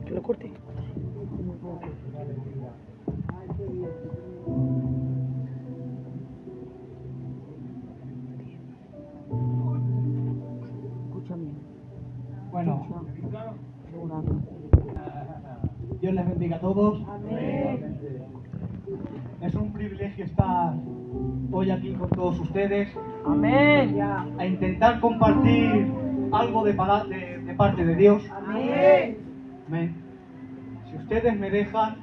Que lo corte. Bueno, Dios les bendiga a todos. Amén. Es un privilegio estar hoy aquí con todos ustedes. Amén. A intentar compartir algo de parte de Dios. Amén. Amén. Si ustedes me dejan,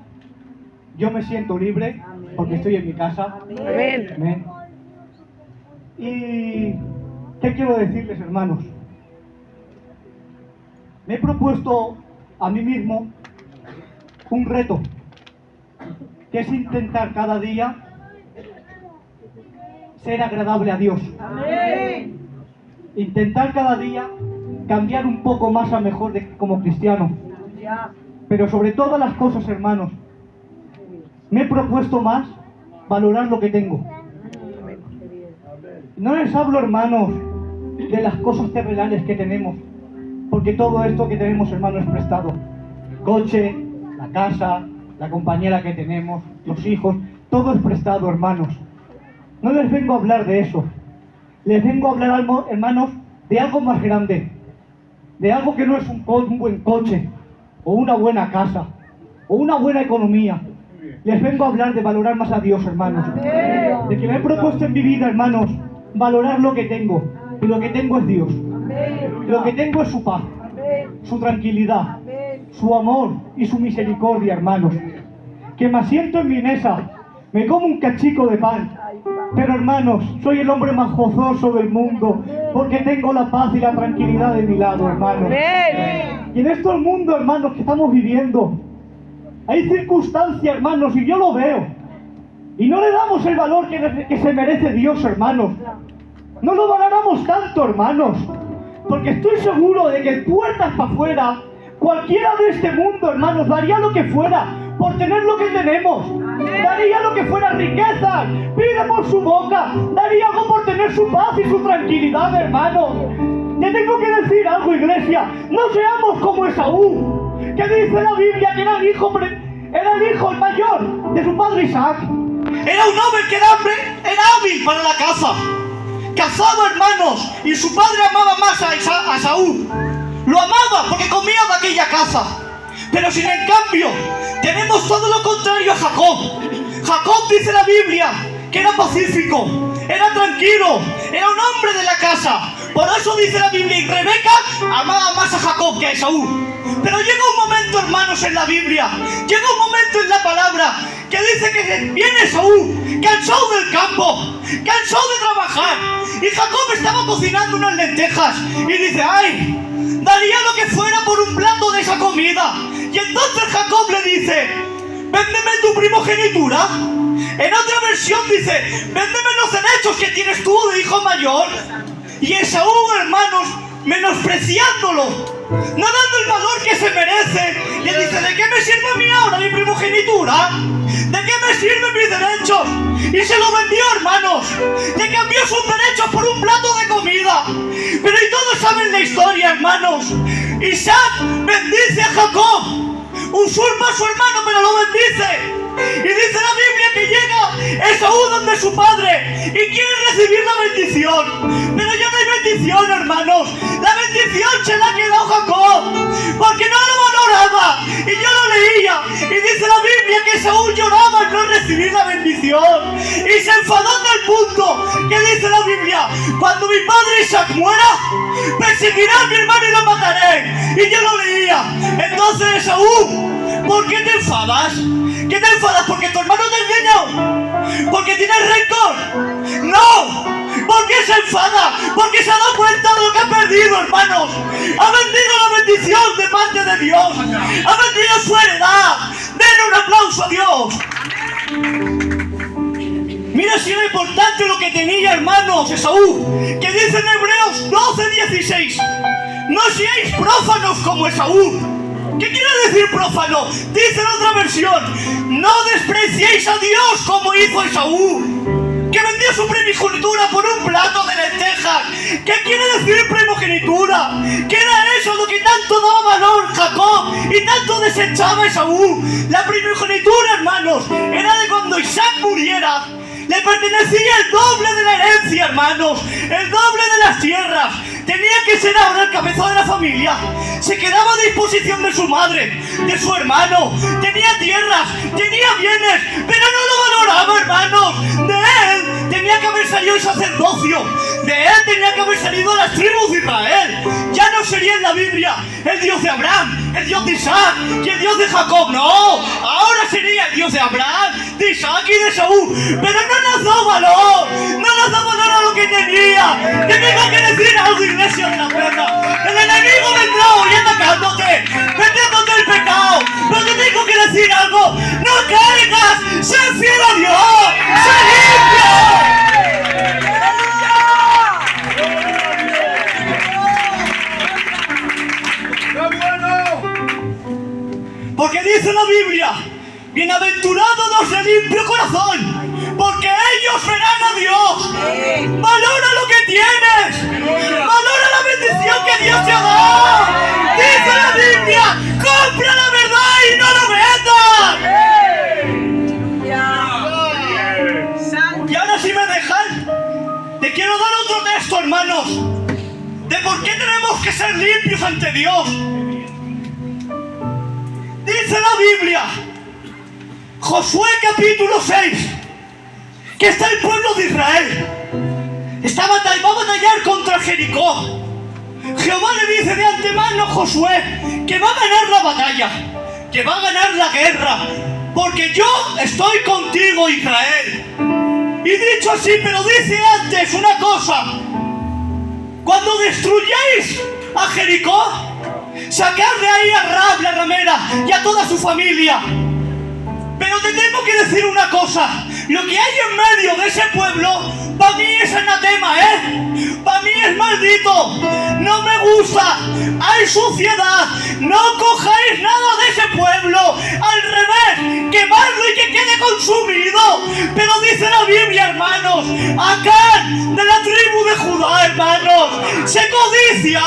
yo me siento libre porque estoy en mi casa. Amén. Amén. ¿Y qué quiero decirles, hermanos? Me he propuesto a mí mismo un reto, que es intentar cada día ser agradable a Dios. Amén. Intentar cada día cambiar un poco más a mejor como cristiano. Pero sobre todas las cosas, hermanos, me he propuesto más valorar lo que tengo. No les hablo, hermanos, de las cosas terrenales que tenemos, porque todo esto que tenemos, hermanos, es prestado. El coche, la casa, la compañera que tenemos, los hijos, todo es prestado, hermanos. No les vengo a hablar de eso. Les vengo a hablar, hermanos, de algo más grande. De algo que no es un buen coche, o una buena casa, o una buena economía. Les vengo a hablar de valorar más a Dios, hermanos. De que me he propuesto en mi vida, hermanos, valorar lo que tengo. Y lo que tengo es Dios. Lo que tengo es su paz, su tranquilidad, su amor y su misericordia, hermanos. Que me asiento en mi mesa, me como un cachico de pan. Pero, hermanos, soy el hombre más gozoso del mundo, porque tengo la paz y la tranquilidad de mi lado, hermanos. Y en este mundo, hermanos, que estamos viviendo, hay circunstancias, hermanos, y yo lo veo. Y no le damos el valor que se merece Dios, hermanos. No lo valoramos tanto, hermanos. Porque estoy seguro de que puertas para afuera, cualquiera de este mundo, hermanos, daría lo que fuera por tener lo que tenemos. Daría lo que fuera riqueza, pide por su boca, daría algo por tener su paz y su tranquilidad, hermanos. Te tengo que decir algo, iglesia, no seamos como Esaú, que dice la Biblia que era el hijo el mayor de su padre Isaac. Era un hombre que era hábil para la caza. Casado, hermanos, y su padre amaba más a Esaú. Lo amaba porque comía de aquella casa. Pero sin en cambio, tenemos todo lo contrario a Jacob. Jacob, dice la Biblia, que era pacífico, era tranquilo, era un hombre de la casa. Por eso dice la Biblia, y Rebeca amaba más a Jacob que a Esaú. Pero llega un momento, hermanos, en la Biblia, llega un momento en la palabra, que dice que viene Esaú, cansado del campo, cansado de trabajar, y Jacob estaba cocinando unas lentejas, y dice, ¡ay! Daría lo que fuera por un plato de esa comida. Y entonces Jacob le dice, véndeme tu primogenitura. En otra versión dice, véndeme los derechos que tienes tú de hijo mayor. Y Esaú, hermanos, menospreciándolo, no dando el valor que se merece, le dice, ¿de qué me sirve a mí ahora mi primogenitura? ¿De qué me sirven mis derechos? Y se lo vendió, hermanos. Le cambió sus derechos por un plato de comida. Pero y todos saben la historia, hermanos. Isaac bendice a Jacob, usurpa a su hermano, pero lo bendice. Y dice la Biblia que llega Esaú donde su padre y quiere recibir la bendición. Pero ya no hay bendición, hermanos. La bendición se la ha quedado Jacob, porque no lo valoraba. Y yo lo leía, y dice la Biblia que Esaú lloraba al no recibir la bendición. Y se enfadó tal punto que dice la Biblia, cuando mi padre Isaac muera, perseguirá a mi hermano y lo mataré. Y yo lo leía. Entonces Esaú, ¿por qué te enfadas? ¿Qué te enfadas? ¿Porque tu hermano te engañó? ¿Porque tienes rencor? ¡No! ¿Por qué se enfada? Porque se ha dado cuenta de lo que ha perdido, hermanos. Ha vendido la bendición de parte de Dios. Ha vendido su heredad. Denle un aplauso a Dios. Mira si era importante lo que tenía, hermanos, Esaú, que dice en Hebreos 12:16, no seáis prófanos como Esaú. ¿Qué quiere decir prófano? Dice en otra versión, no despreciéis a Dios como hizo Esaú. que vendió su primogenitura por un plato de lentejas. ¿Qué quiere decir primogenitura? ¿Qué era eso lo que tanto daba valor Jacob y tanto desechaba Esaú? La primogenitura, hermanos, era de cuando Isaac muriera. Le pertenecía el doble de la herencia, hermanos, el doble de las tierras. Tenía que ser ahora el cabeza de la familia. Se quedaba a disposición de su madre, de su hermano. Tenía tierras, tenía bienes, pero no lo valoraba, hermanos. De él tenía que haber salido el sacerdocio. De él tenía que haber salido las tribus de Israel. Ya no sería en la Biblia el Dios de Abraham, el Dios de Isaac y el Dios de Jacob. No, ahora sería el Dios de Abraham, de Isaac y de Esaú. Pero no nos da valor, no nos da valor a lo que tenía. Te tengo que decir algo, iglesia de la puerta. El enemigo vendrá hoy atacándote, metiéndote el pecado. Pero te tengo que decir algo. No caigas, sé fiel a Dios, sé limpio. Porque dice la Biblia, bienaventurados los de limpio corazón, porque ellos verán a Dios. Valora lo que tienes, valora la bendición que Dios te ha dado. Dice la Biblia, compra la verdad y no lo vendas. Y ahora si me dejan, te quiero dar otro texto, hermanos, de por qué tenemos que ser limpios ante Dios. Dice la Biblia, Josué capítulo 6, que está el pueblo de Israel. Va a batallar contra Jericó. Jehová le dice de antemano a Josué que va a ganar la batalla, que va a ganar la guerra, porque yo estoy contigo, Israel. Y dicho así, pero dice antes una cosa: cuando destruyáis a Jericó, sacad de ahí a Rahab la ramera y a toda su familia. Pero te tengo que decir una cosa: lo que hay en medio de ese pueblo, para mí es anatema, para mí es maldito. No me gusta, hay suciedad. No cojáis nada de ese pueblo, al revés, quemadlo y que quede consumido. Pero dice la Biblia, hermanos, Acán, de la tribu de Judá, hermanos, se codicia,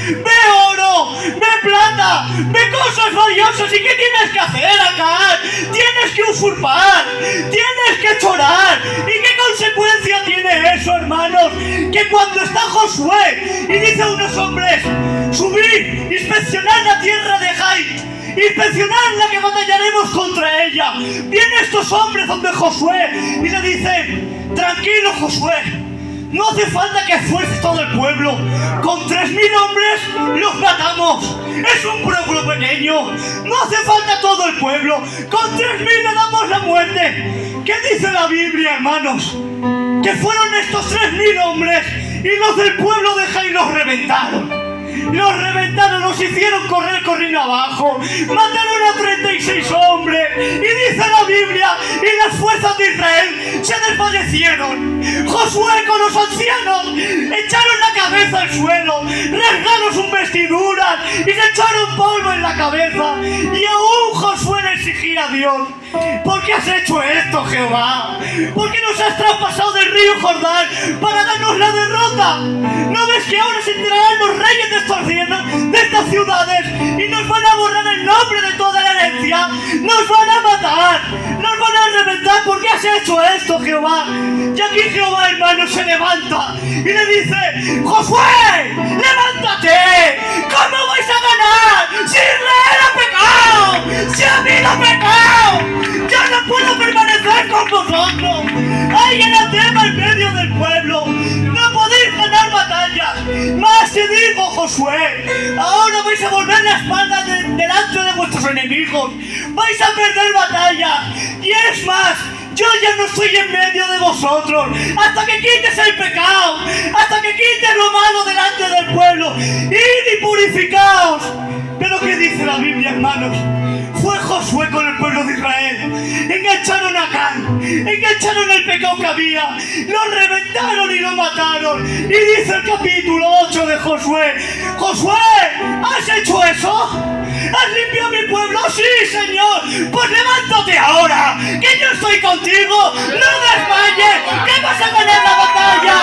ve oro, ve plata, ve cosas valiosas. ¿Y qué tienes que hacer, Acán? Tienes que usurpar, tienes que chorar. ¿Y qué consecuencia tiene eso, hermanos? Que cuando está Josué y dice a unos hombres: subid, inspeccionad la tierra de Jai, inspeccionadla que batallaremos contra ella. Vienen estos hombres donde Josué y le dicen: tranquilo, Josué, no hace falta que esfuerces todo el pueblo. Con 3.000 hombres los matamos. Es un pueblo pequeño. No hace falta todo el pueblo. Con 3.000 le damos la muerte. ¿Qué dice la Biblia, hermanos? Que fueron estos 3.000 hombres y los del pueblo de Jai los reventaron. Los reventaron, los hicieron correr corriendo abajo. Mataron a 36 hombres. Y dice la Biblia, y las fuerzas de Israel se desfallecieron. Josué con los ancianos echaron la cabeza al suelo, rasgaron sus vestiduras y se echaron polvo en la cabeza. Y aún Josué le exigía a Dios: ¿por qué has hecho esto, Jehová? ¿Por qué nos has traspasado del río Jordán para darnos la derrota? ¿No ves que ahora se enterarán los reyes de estas ciudades y nos van a borrar el nombre de toda la herencia? Nos van a matar, nos van a reventar. ¿Por qué has hecho esto, Jehová? Y aquí Jehová, hermano, se levanta y le dice: Josué, levántate. ¿Cómo vais a ganar si Israel ha pecado? Si ha habido pecado, yo no puedo permanecer con vosotros. Hay anatema en medio del pueblo. No podéis ganar batallas. Más te digo, Josué, ahora vais a volver la espalda delante de vuestros enemigos. Vais a perder batalla. Y es más, yo ya no estoy en medio de vosotros. Hasta que quites el pecado, hasta que quites lo malo delante del pueblo. Id y purificaos. Pero que dice la Biblia, hermanos. Fue Josué con el pueblo de Israel. Engancharon a Acán, engancharon el pecado que había, lo reventaron y lo mataron. Y dice el capítulo 8 de Josué: Josué, ¿has hecho eso? ¿Has limpiado mi pueblo? Sí, Señor. Pues levántate ahora, que yo estoy contigo. No desmayes, que vas a ganar la batalla.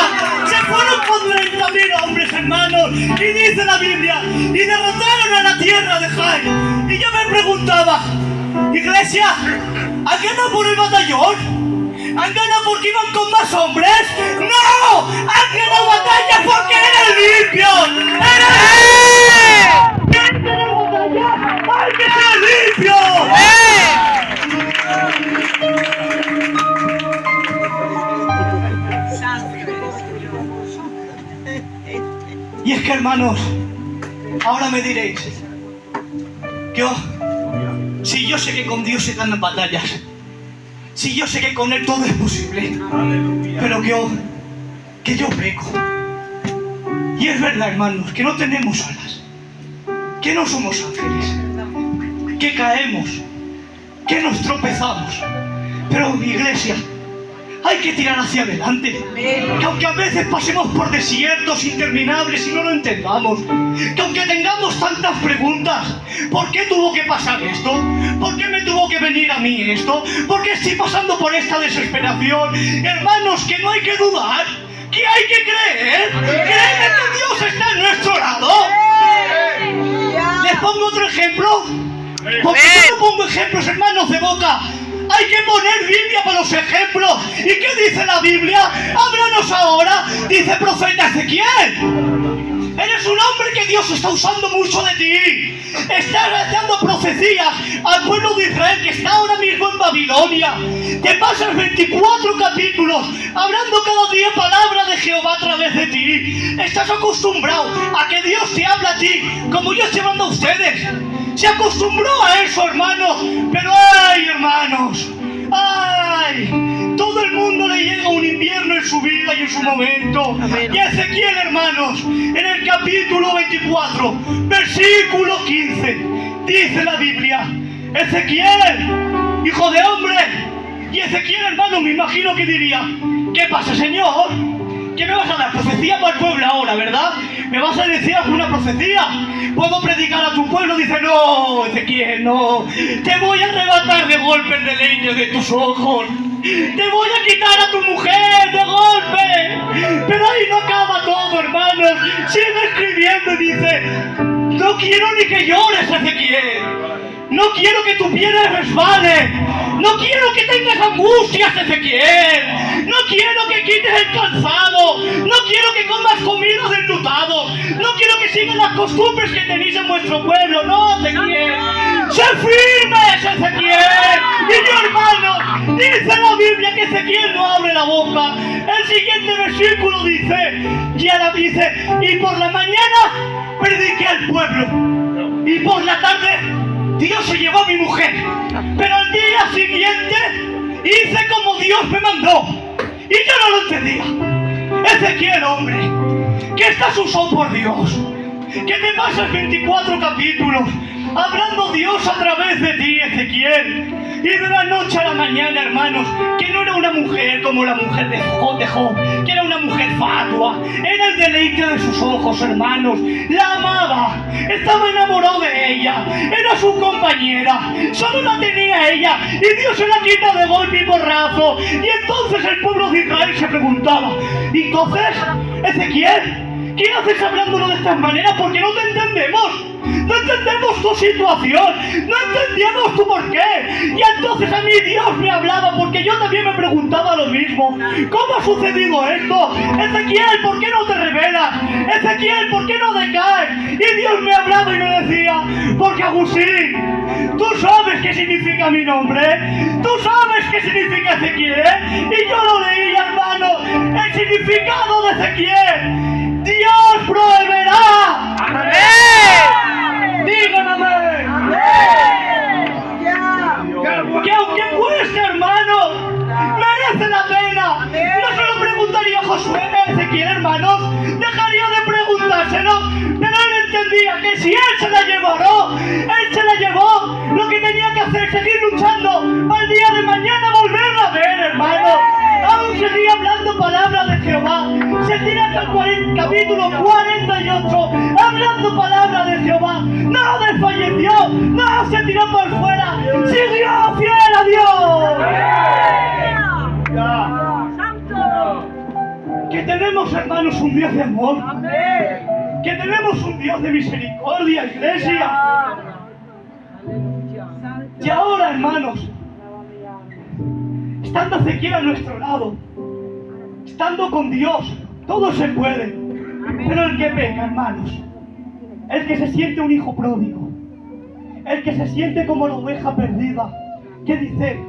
Se fueron con 30.000 hombres, hermanos. Y dice la Biblia, y derrotaron a la tierra de Jai. Y yo me preguntaba, iglesia, ¿han ganado por el batallón? ¿Han ganado porque iban con más hombres? ¡No! ¡Han ganado batalla porque eran limpios! ¡Eran! ¿Quieren ganar batalla? ¡Hay que ser limpios! Y es que, hermanos, ahora me diréis, si yo sé que con Dios se ganan batallas, si yo sé que con Él todo es posible, pero que yo peco. Y es verdad, hermanos, que no tenemos alas, que no somos ángeles, que caemos, que nos tropezamos. Pero, iglesia, hay que tirar hacia adelante. Que aunque a veces pasemos por desiertos interminables y no lo entendamos, que aunque tengamos tantas preguntas, ¿por qué tuvo que pasar esto? ¿Por qué me tuvo que venir a mí esto? ¿Por qué estoy pasando por esta desesperación? Hermanos, que no hay que dudar, que hay que creer. Creer que Dios está a nuestro lado. ¿Les pongo otro ejemplo? Porque yo no pongo ejemplos, hermanos, de boca. Hay que poner Biblia para los ejemplos. ¿Y qué dice la Biblia? Háblanos ahora, dice profeta Ezequiel. Eres un hombre que Dios está usando mucho de ti. Estás dando profecías al pueblo de Israel que está ahora mismo en Babilonia. Te pasas 24 capítulos hablando cada día palabra de Jehová a través de ti. Estás acostumbrado a que Dios te habla a ti como yo estoy hablando a ustedes. Se acostumbró a eso, hermanos. Pero ¡ay, hermanos! ¡Ay! Todo el mundo le llega un invierno en su vida y en su momento. Y Ezequiel, hermanos, en el capítulo 24, versículo 15, dice la Biblia: Ezequiel, hijo de hombre. Y Ezequiel, hermano, me imagino que diría: ¿qué pasa, Señor? ¿Qué me vas a dar? Profecía para el pueblo ahora, ¿verdad? ¿Me vas a decir alguna profecía? ¿Puedo predicar a tu pueblo? Dice: no, Ezequiel, no. Te voy a arrebatar de golpe el deleite de tus ojos. Te voy a quitar a tu mujer de golpe. Pero ahí no acaba todo, hermanos. Sigue escribiendo y dice: no quiero ni que llores, Ezequiel. No quiero que tu piel resbale. No quiero que tengas angustias, Ezequiel. No quiero que quites el calzado. No quiero que comas comida de enlutado. No quiero que sigas las costumbres que tenéis en vuestro pueblo. No, Ezequiel. ¡Sé firmes, Ezequiel! Y yo, hermano, dice la Biblia que Ezequiel no abre la boca. El siguiente versículo dice, y ahora dice: y por la mañana prediqué al pueblo, y por la tarde Dios se llevó a mi mujer. Pero al día siguiente hice como Dios me mandó. Y yo no lo entendía. Ezequiel, hombre, que estás usado por Dios, que te pasas 24 capítulos hablando Dios a través de ti, Ezequiel. Y de la noche a la mañana, hermanos, que no era una mujer como la mujer de Job, que era una mujer fatua, era el deleite de sus ojos, hermanos. La amaba, estaba enamorado de ella, era su compañera, solo la tenía ella, y Dios se la quita de golpe y porrazo. Y entonces el pueblo de Israel se preguntaba: entonces, Ezequiel, ¿qué haces hablándolo de esta manera? Porque no te entendemos. No entendemos tu situación, no entendíamos tu porqué. Y entonces a mí Dios me hablaba, porque yo también me preguntaba lo mismo. ¿Cómo ha sucedido esto? Ezequiel, ¿por qué no te revelas? Ezequiel, ¿por qué no decaes? Y Dios me hablaba y me decía: porque, Agustín, tú sabes qué significa mi nombre, tú sabes qué significa Ezequiel. Y yo lo leía, hermano, el significado de Ezequiel: Dios proveerá. ¡Amén! ¡Digan amén! Que aunque cueste, hermano, merece la pena. No se lo preguntaría Josué a Ezequiel, hermanos, dejaría de preguntárselo. Pero él entendía que si él se la llevó, tenía que hacer? Seguir luchando para el día de mañana volverla a ver, hermano. Aún seguía hablando palabras de Jehová. Se tira hasta el capítulo 48 hablando palabras de Jehová. No desfalleció, no se tiró por fuera, siguió fiel a Dios. ¡Santo! Que tenemos, hermanos, un Dios de amor. ¡Amén! Que tenemos un Dios de misericordia, iglesia. ¡Aleluya! Y ahora, hermanos, estando Ezequiel a nuestro lado, estando con Dios, todo se puede. Pero el que peca, hermanos, el que se siente un hijo pródigo, el que se siente como la oveja perdida, que dice,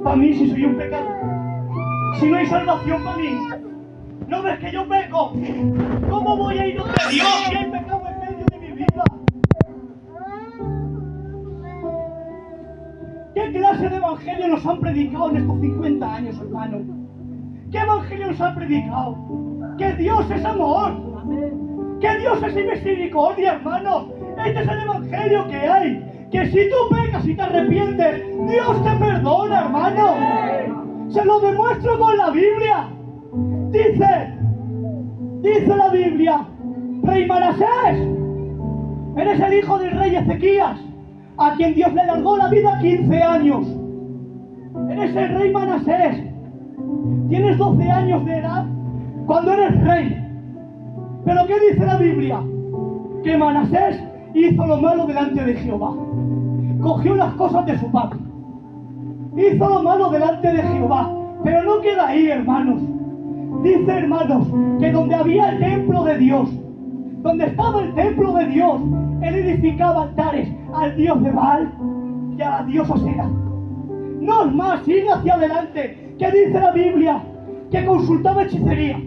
para mí si soy un pecador, si no hay salvación para mí, ¿no ves que yo peco? ¿Cómo voy a ir donde Dios si hay pecado en medio de mi vida? ¿Qué clase de evangelio nos han predicado en estos 50 años, hermano? ¿Qué evangelio nos han predicado? Que Dios es amor, que Dios es misericordia, hermanos. Este es el evangelio que hay. Que si tú pecas y te arrepientes, Dios te perdona, hermano. Se lo demuestro con la Biblia. Dice la Biblia, Rey Manasés, eres el hijo del rey Ezequías, a quien Dios le alargó la vida 15 años. Eres el rey Manasés. Tienes 12 años de edad cuando eres rey. Pero ¿qué dice la Biblia? Que Manasés hizo lo malo delante de Jehová. Cogió las cosas de su padre. Hizo lo malo delante de Jehová. Pero no queda ahí, hermanos. Dice, hermanos, que donde había el templo de Dios, donde estaba el templo de Dios, él edificaba altares al dios de Baal y a la diosa Asera. No es más, sigue hacia adelante. ¿Qué dice la Biblia? Que consultaba hechicería,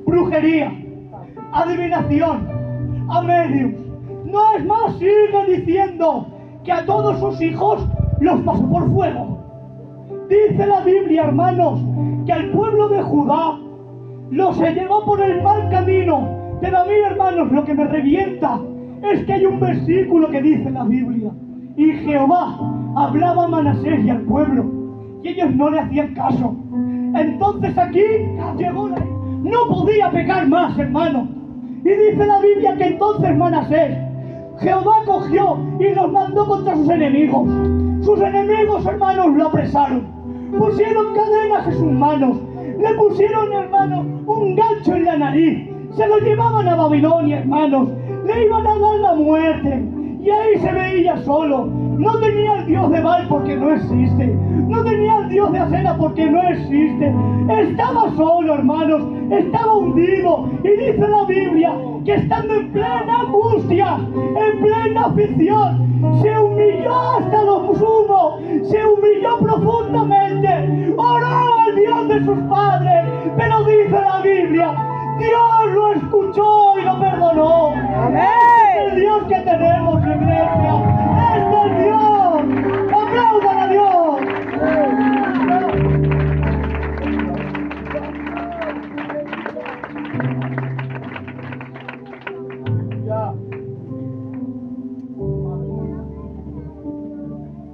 brujería, adivinación, a mediums. No es más, sigue diciendo que a todos sus hijos los pasó por fuego. Dice la Biblia, hermanos, que al pueblo de Judá los se llevó por el mal camino. Pero a mí, hermanos, lo que me revienta es que hay un versículo que dice la Biblia: y Jehová hablaba a Manasés y al pueblo, y ellos no le hacían caso. Entonces aquí llegó la... No podía pecar más, hermano. Y dice la Biblia que entonces Manasés, Jehová cogió y los mandó contra sus enemigos. Sus enemigos, hermanos, lo apresaron. Pusieron cadenas en sus manos. Le pusieron, hermanos, un gancho en la nariz. Se lo llevaban a Babilonia, hermanos. Le iban a dar la muerte. Y ahí se veía solo. No tenía el dios de Baal porque no existe. No tenía el dios de Asera porque no existe. Estaba solo, hermanos. Estaba hundido. Y dice la Biblia que estando en plena angustia, en plena aflicción, se humilló hasta lo sumo. Se humilló profundamente. Oró al Dios de sus padres. Pero dice la Biblia, Dios lo escuchó y lo perdonó. Amén. Este es el Dios que tenemos, iglesia. Este es Dios. ¡Aplaudan a Dios!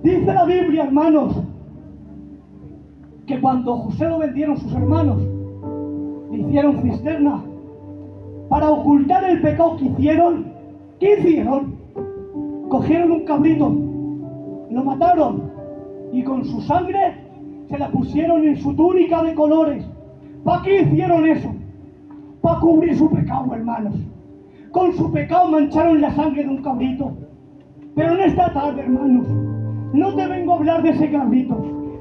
Dice la Biblia, hermanos, que cuando José lo vendieron sus hermanos, le hicieron cisterna para ocultar el pecado que hicieron. ¿Qué hicieron? Cogieron un cabrito, lo mataron y con su sangre se la pusieron en su túnica de colores. ¿Para qué hicieron eso? Para cubrir su pecado, hermanos. Con su pecado mancharon la sangre de un cabrito. Pero en esta tarde, hermanos, no te vengo a hablar de ese cabrito.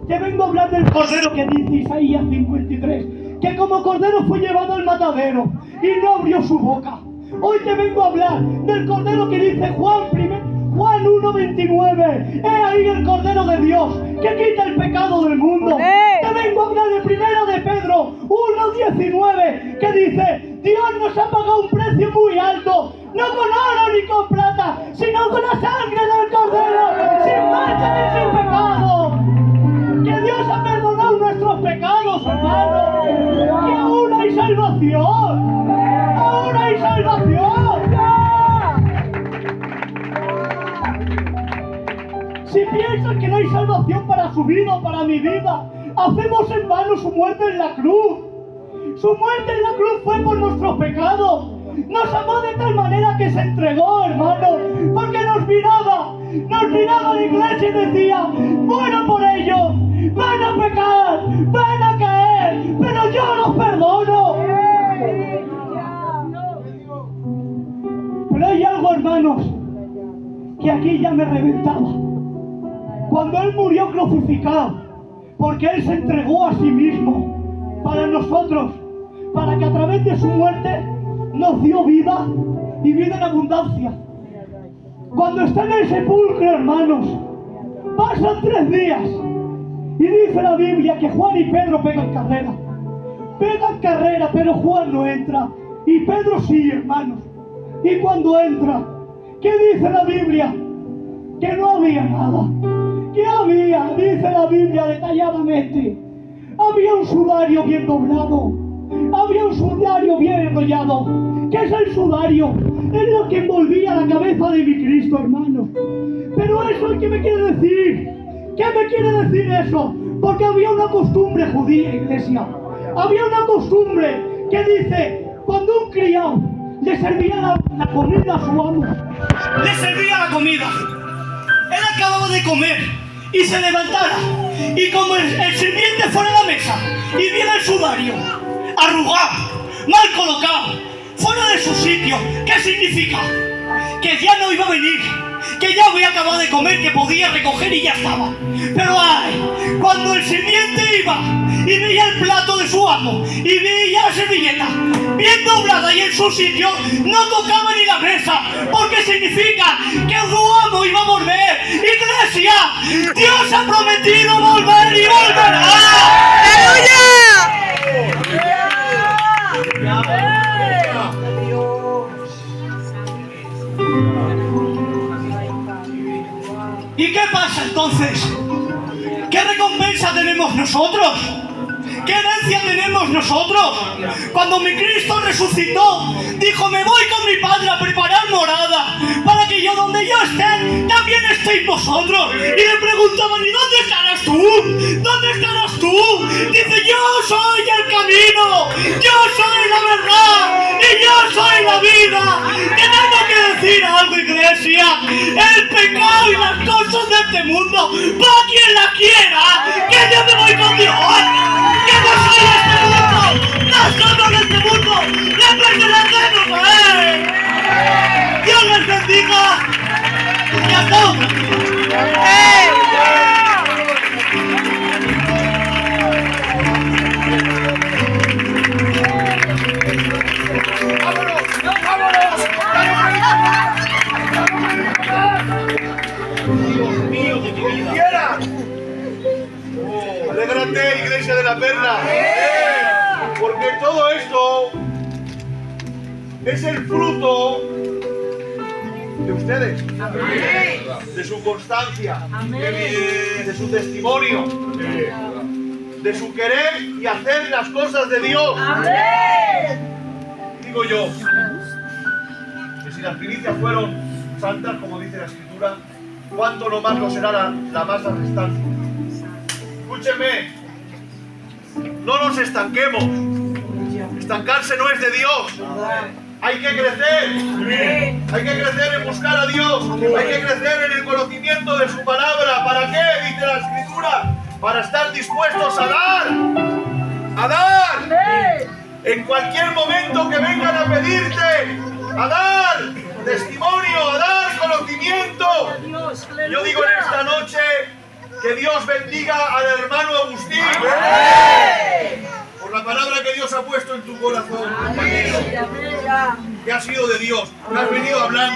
Te vengo a hablar del cordero que dice Isaías 53, que como cordero fue llevado al matadero y no abrió su boca. Hoy te vengo a hablar del cordero que dice Juan 1:29. He ahí el cordero de Dios que quita el pecado del mundo. Te vengo a hablar de 1 de Pedro 1:19, que dice: Dios nos ha pagado un precio muy alto, no con oro ni con plata, sino con la sangre del cordero, sin mancha ni sin pecado. Que Dios ha perdonado nuestros pecados, hermanos. Que aún hay salvación. Aún hay salvación. Si piensas piensan que no hay salvación para su vida o para mi vida, hacemos en vano su muerte en la cruz. Su muerte en la cruz fue por nuestros pecados. Nos amó de tal manera que se entregó, hermano, porque nos miraba a la iglesia y decía: bueno por ellos, van a pecar, van a caer, pero yo los perdono. Pero hay algo, hermanos, que aquí ya me reventaba. Cuando Él murió crucificado, porque Él se entregó a sí mismo para nosotros, para que a través de su muerte nos dio vida y vida en abundancia. Cuando está en el sepulcro, hermanos, pasan 3 días y dice la Biblia que Juan y Pedro pegan carrera, pero Juan no entra y Pedro sí, hermanos. Y cuando entra, ¿qué dice la Biblia? Que no había nada. ¿Qué había? Dice la Biblia detalladamente. Había un sudario bien doblado, había un sudario bien enrollado. ¿Qué es el sudario? Es lo que envolvía la cabeza de mi Cristo, hermanos. Pero eso, ¿qué me quiere decir? ¿Qué me quiere decir eso? Porque había una costumbre judía, iglesia. Había una costumbre que dice, cuando un criado le servía la comida a su amo, le servía la comida, él acababa de comer y se levantara, y como el sirviente fuera a la mesa y viera el sudario arrugado, mal colocado, fuera de su sitio, ¿qué significa? Que ya no iba a venir, que ya había acabado de comer, que podía recoger y ya estaba. Pero ay, cuando el sirviente iba y veía el plato de su amo y veía la servilleta bien doblada y en su sitio, no tocaba ni la mesa, porque significa que su amo iba a volver. Iglesia, Dios ha prometido volver y volverá. ¿Y qué pasa entonces? ¿Qué recompensa tenemos nosotros? ¿Qué herencia tenemos nosotros? Cuando mi Cristo resucitó, dijo: me voy con mi Padre a preparar morada, para que yo, donde yo esté, también estéis vosotros. Y le preguntaban: ¿y dónde estarás tú? ¿Dónde estarás tú? Dice: yo soy el camino, yo soy la verdad y yo soy la vida. Tenemos que decir algo, iglesia: el pecado y las cosas de este mundo, para quien la quiera, que yo me voy con Dios. ¡Que no soy de este mundo! ¡No somos de este mundo! ¡Le pertenecemos a Él! ¡Dios les bendiga! ¡Y hasta otra! Dios mío de mi vida. Alégrate, Iglesia de la Perla, porque todo esto es el fruto de ustedes, de su constancia, de su testimonio, de su querer y hacer las cosas de Dios. Digo yo, que si las primicias fueron santas, como dice la Escritura, ¿cuánto no más lo será la masa restante? Escúcheme, no nos estanquemos. Estancarse no es de Dios. Hay que crecer. Hay que crecer en buscar a Dios. Hay que crecer en el conocimiento de su palabra. ¿Para qué? Dice la Escritura. Para estar dispuestos a dar. A dar. En cualquier momento que vengan a pedirte. A dar testimonio, a dar conocimiento. Yo digo en esta noche que Dios bendiga al hermano Agustín. Por la palabra que Dios ha puesto en tu corazón. Que ha sido de Dios. Que has venido hablando.